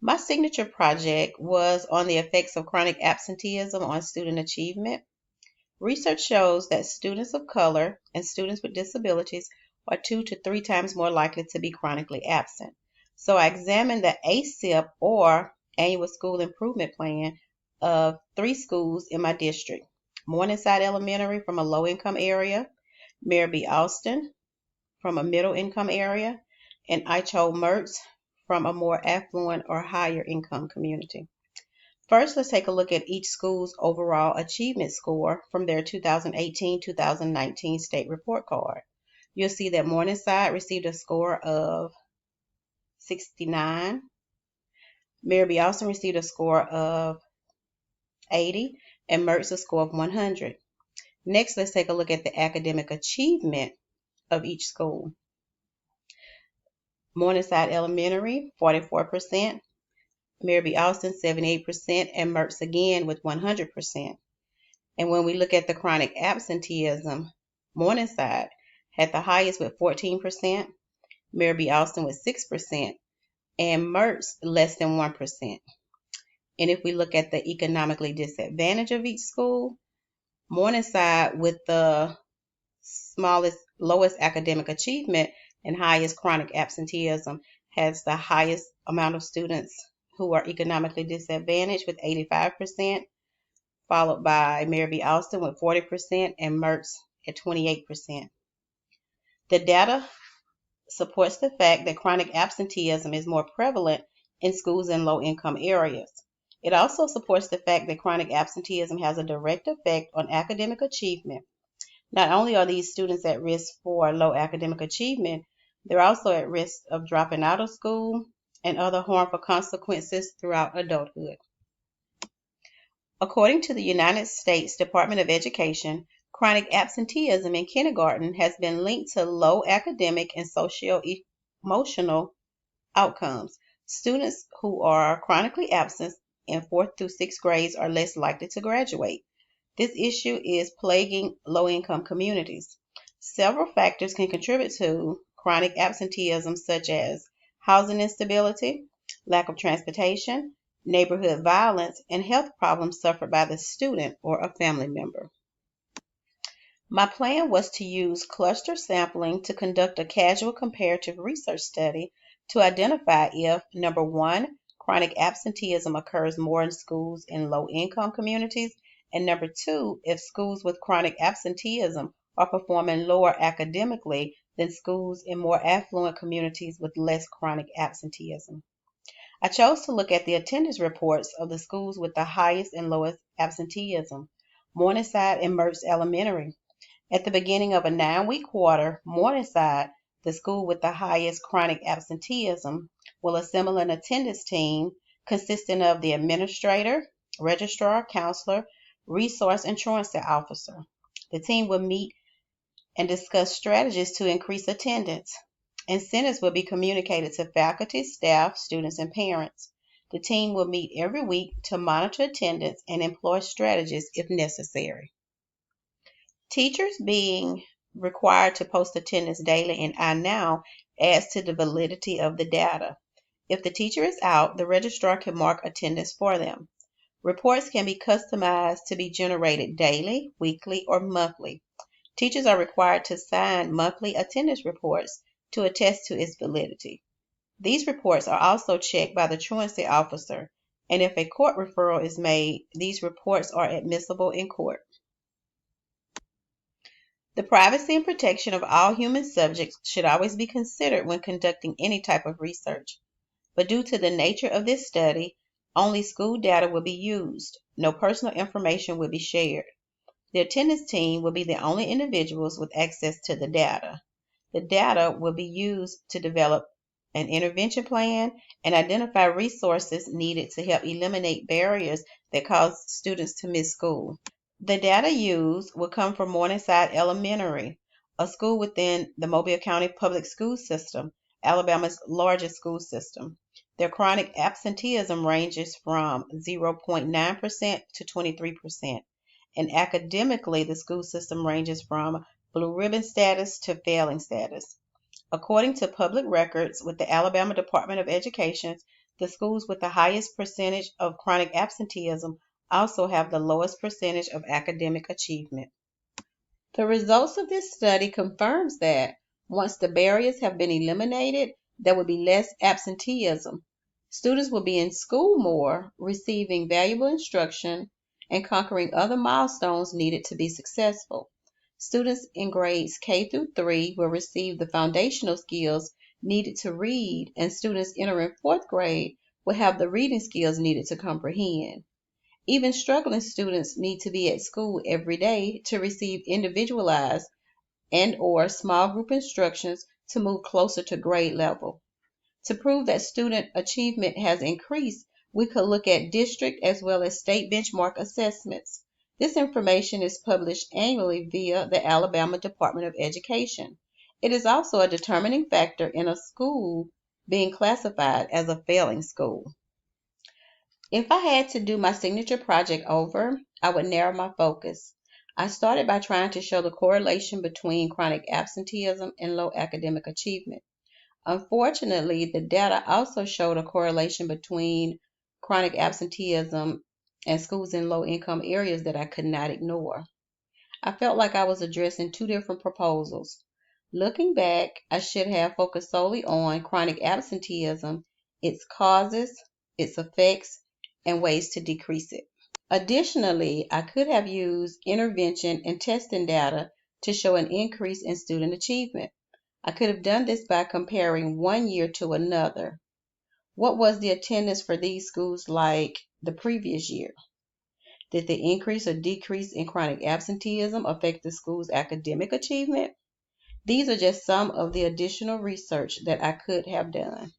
My signature project was on the effects of chronic absenteeism on student achievement. Research shows that students of color and students with disabilities are 2 to 3 times more likely to be chronically absent. So I examined the ASIP, or Annual School Improvement Plan, of 3 schools in my district: Morningside Elementary from a low income area, Mary B. Austin from a middle income area, and Icho Mertz from a more affluent or higher income community. First, let's take a look at each school's overall achievement score from their 2018-2019 state report card. You'll see that Morningside received a score of 69, Mary B. Austin received a score of 80, and Mertz a score of 100. Next, let's take a look at the academic achievement of each school. Morningside Elementary, 44%, Mary B. Austin, 78%, and Mertz again with 100%. And when we look at the chronic absenteeism, Morningside had the highest with 14%, Mary B. Austin with 6%, and Mertz less than 1%. And if we look at the economically disadvantaged of each school, Morningside with the lowest academic achievement and highest chronic absenteeism has the highest amount of students who are economically disadvantaged with 85%, followed by Mary B. Austin with 40% and Mertz at 28%. The data supports the fact that chronic absenteeism is more prevalent in schools in low-income areas. It also supports the fact that chronic absenteeism has a direct effect on academic achievement. Not only are these students at risk for low academic achievement, they're also at risk of dropping out of school and other harmful consequences throughout adulthood. According to the United States Department of Education, chronic absenteeism in kindergarten has been linked to low academic and socio-emotional outcomes. Students who are chronically absent in 4th through 6th grades are less likely to graduate. This issue is plaguing low-income communities. Several factors can contribute to chronic absenteeism, such as housing instability, lack of transportation, neighborhood violence, and health problems suffered by the student or a family member. My plan was to use cluster sampling to conduct a casual comparative research study to identify if, number one, chronic absenteeism occurs more in schools in low-income communities, and number two, if schools with chronic absenteeism are performing lower academically than schools in more affluent communities with less chronic absenteeism. I chose to look at the attendance reports of the schools with the highest and lowest absenteeism: Morningside and Mertz Elementary. At the beginning of a 9-week quarter, Morningside, the school with the highest chronic absenteeism, will assemble an attendance team consisting of the administrator, registrar, counselor, resource, and truancy officer. The team will meet and discuss strategies to increase attendance. Incentives will be communicated to faculty, staff, students, and parents. The team will meet every week to monitor attendance and employ strategies if necessary. Teachers being required to post attendance daily in iNow adds to the validity of the data. If the teacher is out, the registrar can mark attendance for them. Reports can be customized to be generated daily, weekly, or monthly. Teachers are required to sign monthly attendance reports to attest to its validity. These reports are also checked by the truancy officer, and if a court referral is made, these reports are admissible in court. The privacy and protection of all human subjects should always be considered when conducting any type of research. But due to the nature of this study, only school data will be used. No personal information will be shared. The attendance team will be the only individuals with access to the data. The data will be used to develop an intervention plan and identify resources needed to help eliminate barriers that cause students to miss school. The data used will come from Morningside Elementary, a school within the Mobile County Public School System, Alabama's largest school system. Their chronic absenteeism ranges from 0.9% to 23%, and academically, the school system ranges from blue ribbon status to failing status. According to public records with the Alabama Department of Education, The schools with the highest percentage of chronic absenteeism also have the lowest percentage of academic achievement. The results of this study confirms that once the barriers have been eliminated, there will be less absenteeism. Students will be in school more, receiving valuable instruction and conquering other milestones needed to be successful. Students in grades K through 3 will receive the foundational skills needed to read, and students entering 4th grade will have the reading skills needed to comprehend. Even struggling students need to be at school every day to receive individualized and/or small group instructions to move closer to grade level. To prove that student achievement has increased, we could look at district as well as state benchmark assessments. This information is published annually via the Alabama Department of Education. It is also a determining factor in a school being classified as a failing school. If I had to do my signature project over, I would narrow my focus. I started by trying to show the correlation between chronic absenteeism and low academic achievement. Unfortunately, the data also showed a correlation between chronic absenteeism and schools in low-income areas that I could not ignore. I felt like I was addressing two different proposals. Looking back, I should have focused solely on chronic absenteeism, its causes, its effects, and ways to decrease it. Additionally, I could have used intervention and testing data to show an increase in student achievement. I could have done this by comparing one year to another. What was the attendance for these schools like the previous year? Did the increase or decrease in chronic absenteeism affect the school's academic achievement? These are just some of the additional research that I could have done.